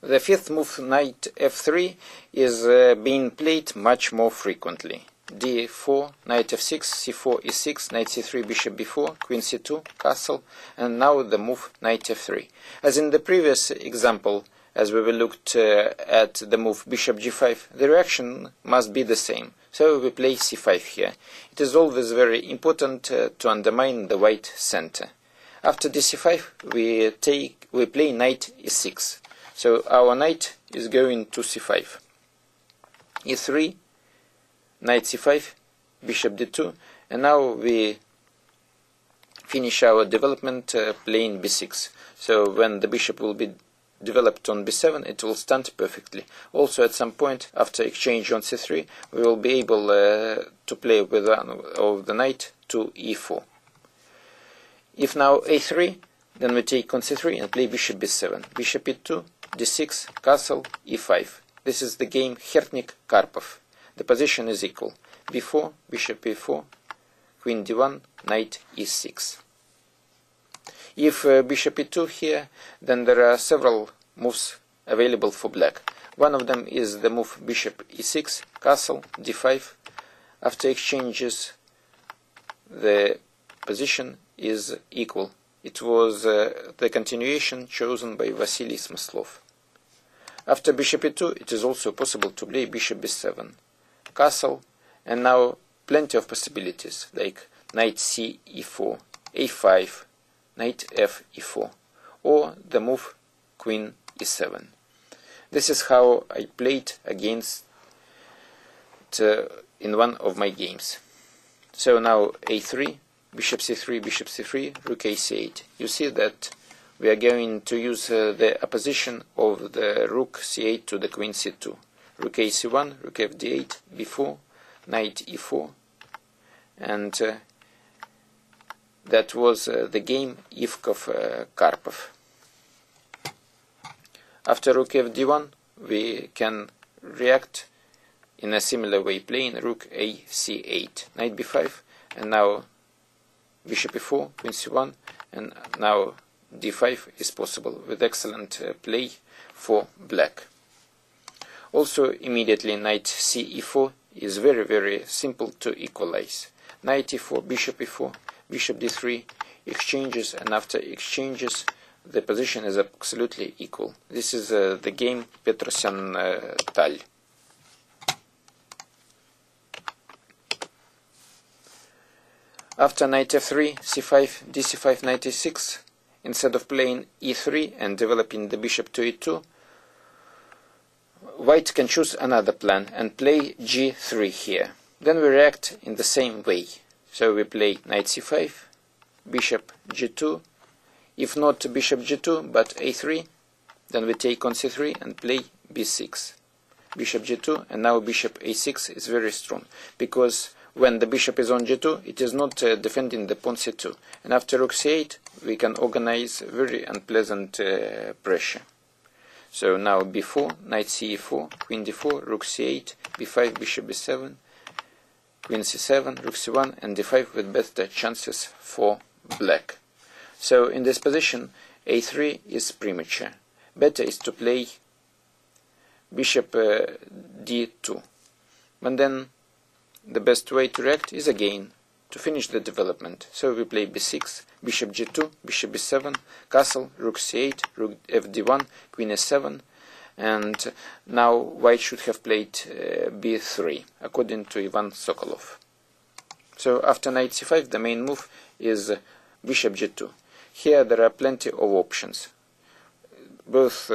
The fifth move, knight f3, is being played much more frequently. d4, knight f6, c4, e6, knight c3, bishop b4, queen c2, castle, and now the move knight f3. As in the previous example, as we looked at the move bishop g5, the reaction must be the same. So we play c5 here. It is always very important to undermine the white center. After dc5, we play knight e6. So our knight is going to c5. e3, knight c5, bishop d2, and now we finish our development playing b6. So when the bishop will be developed on b7, it will stand perfectly. Also at some point after exchange on c3, we will be able to play with one of the knight to e4. If now a3, then we take on c3 and play bishop b7, bishop e2, d6, castle, e5. This is the game Hertnik-Karpov. The position is equal. b4, bishop e4, queen d1, knight e6. If bishop e2 here, then there are several moves available for black. One of them is the move bishop e6, castle, d5. After exchanges, the position is equal. It was the continuation chosen by Vasily Smyslov. After bishop e2, it is also possible to play bishop b7, castle, and now plenty of possibilities like knight c e4, a5, knight f e4, or the move queen e7. This is how I played against in one of my games. So now a3, bishop c3, bishop c3, rook a8. You see that we are going to use the opposition of the rook c8 to the queen c2. Rook ac1, rook fd8, b4, knight e4, and that was the game Ivkov-Karpov. After rook fd1, we can react in a similar way, playing rook ac8, knight b5, and now bishop e4, queen c1, and now d5 is possible with excellent play for black. Also immediately knight c e4 is very simple to equalize. Knight e4, bishop e4, bishop d3, exchanges, and after exchanges the position is absolutely equal. This is the game Petrosyan-Tal. After knight f3, c5, dc5, knight e6, instead of playing e3 and developing the bishop to e2, white can choose another plan and play g3 here. Then we react in the same way. So we play knight c5, bishop g2. If not bishop g2 but a3, then we take on c3 and play b6. Bishop g2, and now bishop a6 is very strong, because when the bishop is on g2, it is not defending the pawn c2. And after rook c8, we can organize very unpleasant pressure. So now b4, knight c4, queen d4, rook c8, b5, bishop b7, queen c7, rook c1, and d5 with better chances for black. So in this position, a3 is premature. Better is to play bishop d2. And then the best way to react is again to finish the development. So we play b6, bishop g2, bishop b7, castle, rook c8, rook fd1, queen a7, and now white should have played b3 according to Ivan Sokolov. So after knight c5, the main move is bishop g2. Here there are plenty of options. Both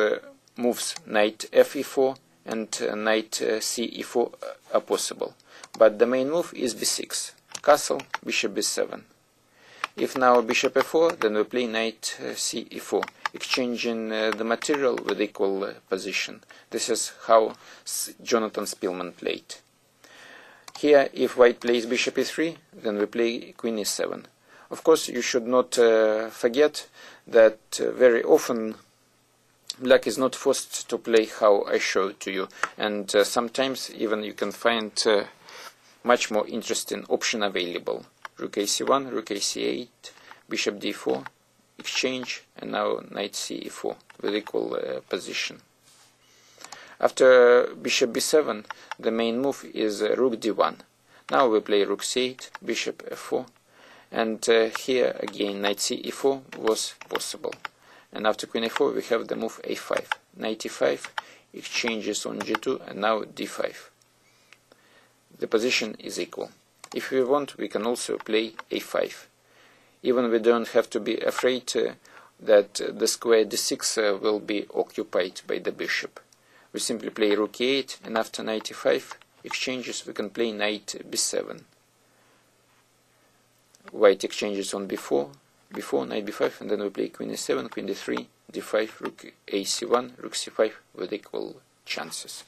moves knight f e4 and knight c e4 are possible, but the main move is b6, castle, bishop b7. If now bishop f4, then we play knight c e4, exchanging the material with equal position. This is how Jonathan Spilman played. Here, if white plays bishop e3, then we play queen e7. Of course, you should not forget that very often black is not forced to play how I showed to you, and sometimes even you can find much more interesting option available. Rook ac1, rook ac8, bishop d4, exchange, and now knight c e4 with equal position. After bishop b7, the main move is rook d1. Now we play rook c8, bishop f4, and here again knight c e4 was possible. And after queen a4 we have the move a5, knight e5, exchanges on g2, and now d5. The position is equal. If we want, we can also play a5. Even we don't have to be afraid that the square d6 will be occupied by the bishop. We simply play rook e8, and after knight e5 exchanges we can play knight b7. White exchanges on b4, knight b5, and then we play queen e7, queen d3, d5, rook ac1, rook c5 with equal chances.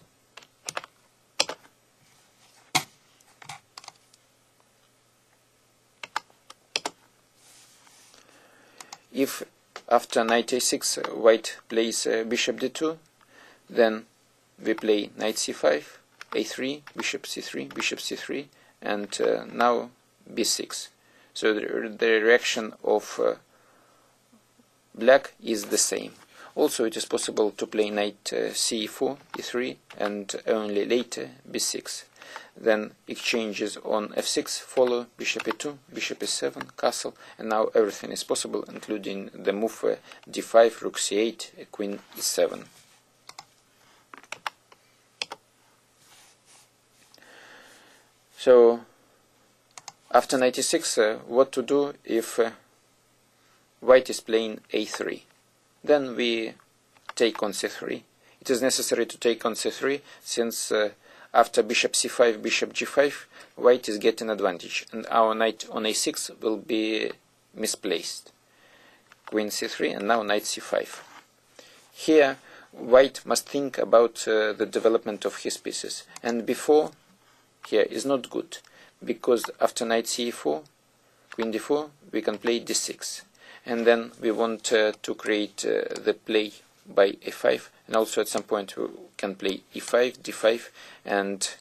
If after knight a6 white plays bishop d2, then we play knight c5, a3, bishop c3, and now b6. So the reaction of black is the same. Also it is possible to play knight c4, e3, and only later b6. Then exchanges on f6 follow, bishop e2, bishop e7, castle, and now everything is possible, including the move d5, rook c8, queen e7. So after knight e6, what to do if white is playing a3? Then we take on c3. It is necessary to take on c3 since after bishop c5, bishop g5, white is getting advantage, and our knight on a6 will be misplaced. Queen c3, and now knight c5. Here, white must think about the development of his pieces, and before here is not good, because after knight c4, queen d4, we can play d6, and then we want to create the play by a5, and also at some point we can play e5, d5, and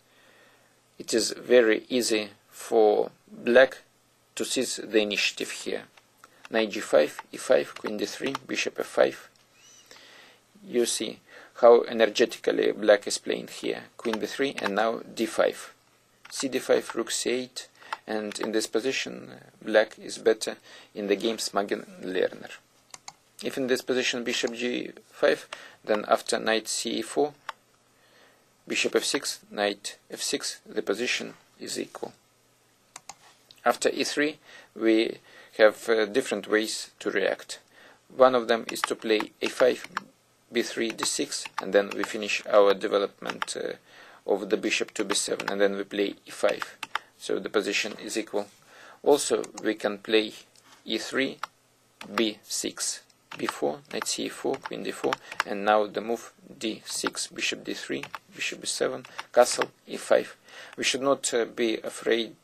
it is very easy for black to seize the initiative here. Knight g5, e5, queen d3, bishop f5. You see how energetically black is playing here. Queen b3, and now d5. cd5, rook c8, and in this position black is better in the game Smagen Lerner. If in this position bishop g5, then after knight ce4, bishop f6, knight f6, the position is equal. After e3, we have different ways to react. One of them is to play a5, b3, d6, and then we finish our development of the bishop to b7, and then we play e5, so the position is equal. Also we can play e3, b6, b4, knight ce4, queen d4, and now the move d6, bishop d3, bishop b7, castle, e5. We should not be afraid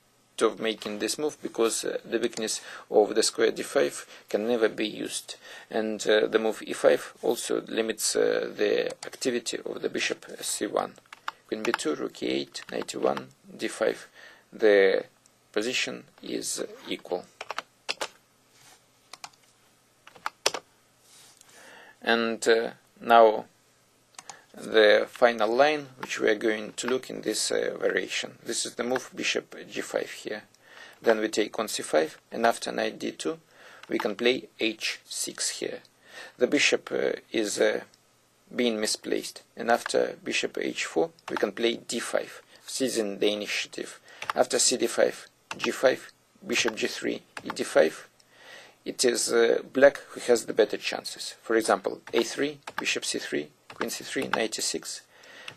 of making this move, because the weakness of the square d5 can never be used, and the move e5 also limits the activity of the bishop c1. Queen b2, rook e8, knight e1, d5. The position is equal. And now the final line which we are going to look in this variation. This is the move bishop g5 here. Then we take on c5, and after knight d2 we can play h6 here. The bishop is being misplaced, and after bishop h4 we can play d5, seizing the initiative. After cd5, g5, bishop g3, e5, it is black who has the better chances. For example, a3, bishop c3, queen c3, knight e6,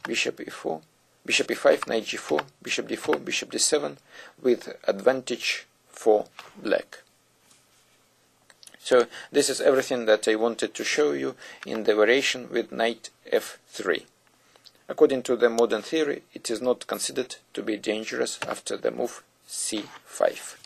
bishop e4, bishop e5, knight g4, bishop d4, bishop d7, with advantage for black. So this is everything that I wanted to show you in the variation with knight f3. According to the modern theory, it is not considered to be dangerous after the move c5.